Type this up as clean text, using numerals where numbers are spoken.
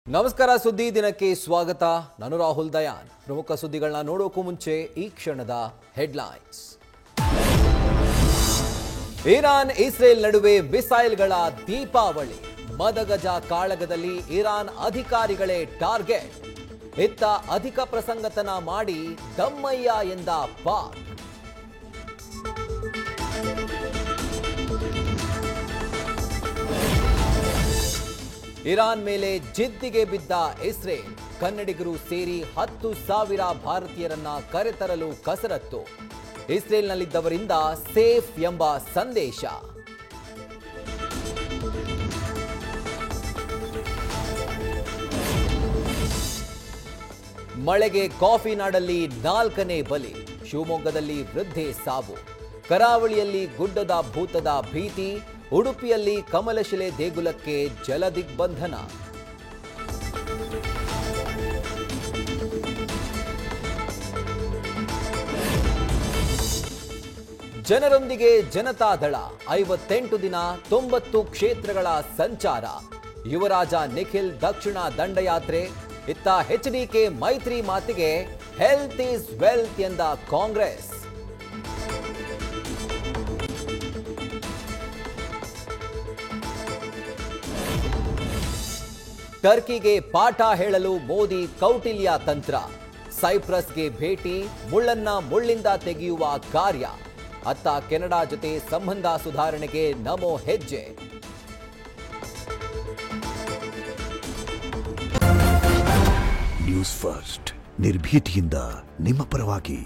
ನಮಸ್ಕಾರ ಸುದ್ದಿ ದಿನಕ್ಕೆ ಸ್ವಾಗತ. ನಾನು ರಾಹುಲ್ ದಯಾನ್. ಪ್ರಮುಖ ಸುದ್ದಿಗಳನ್ನ ನೋಡೋಕು ಮುಂಚೆ ಈ ಕ್ಷಣದ ಹೆಡ್ಲೈನ್ಸ್. ಇರಾನ್ ಇಸ್ರೇಲ್ ನಡುವೆ ಮಿಸೈಲ್ಗಳ ದೀಪಾವಳಿ. ಮದಗಜ ಕಾಳಗದಲ್ಲಿ ಇರಾನ್ ಅಧಿಕಾರಿಗಳೇ ಟಾರ್ಗೆಟ್. ಇತ್ತ ಅಧಿಕ ಪ್ರಸಂಗತನ ಮಾಡಿ ದಮ್ಮಯ್ಯ ಎಂದ ಪಾಕ್. ಇರಾನ್ ಮೇಲೆ ಜಿದ್ದಿಗೆ ಬಿದ್ದ ಇಸ್ರೇಲ್. ಕನ್ನಡಿಗರು ಸೇರಿ 10,000 ಭಾರತೀಯರನ್ನ ಕರೆತರಲು ಕಸರತ್ತು. ಇಸ್ರೇಲ್ನಲ್ಲಿದ್ದವರಿಂದ ಸೇಫ್ ಎಂಬ ಸಂದೇಶ. ಮಳೆಗೆ ಕಾಫಿ ನಾಡಲ್ಲಿ 4ನೇ ಬಲಿ. ಶಿವಮೊಗ್ಗದಲ್ಲಿ ವೃದ್ಧೆ ಸಾವು. ಕರಾವಳಿಯಲ್ಲಿ ಗುಡ್ಡದ ಭೂತದ ಭೀತಿ. ಉಡುಪಿಯಲ್ಲಿ ಕಮಲಶಿಲೆ ದೇಗುಲಕ್ಕೆ ಜಲದಿಗ್ಬಂಧನ. ಜನರೊಂದಿಗೆ ಜನತಾದಳ. 58 ದಿನ 90 ಕ್ಷೇತ್ರಗಳ ಸಂಚಾರ. ಯುವರಾಜ ನಿಖಿಲ್ ದಕ್ಷಿಣ ದಂಡಯಾತ್ರೆ. ಇತ್ತ ಎಚ್ಡಿಕೆ ಮೈತ್ರಿ ಮಾತಿಗೆ ಹೆಲ್ತ್ ಈಸ್ ವೆಲ್ತ್ ಎಂದ ಕಾಂಗ್ರೆಸ್. ಟರ್ಕಿಗೆ ಪಾಠ ಹೇಳಲು ಮೋದಿ ಕೌಟಿಲ್ಯ ತಂತ್ರ. ಸೈಪ್ರಸ್ಗೆ ಭೇಟಿ. ಮುಳ್ಳನ್ನ ಮುಳ್ಳಿಂದ ತೆಗೆಯುವ ಕಾರ್ಯ. ಅತ್ತ ಕೆನಡಾ ಜೊತೆ ಸಂಬಂಧ ಸುಧಾರಣೆಗೆ ನಮೋ ಹೆಜ್ಜೆ. ನ್ಯೂಸ್ ಫಸ್ಟ್, ನಿರ್ಭೀತಿಯಿಂದ ನಿಮ್ಮ ಪರವಾಗಿ.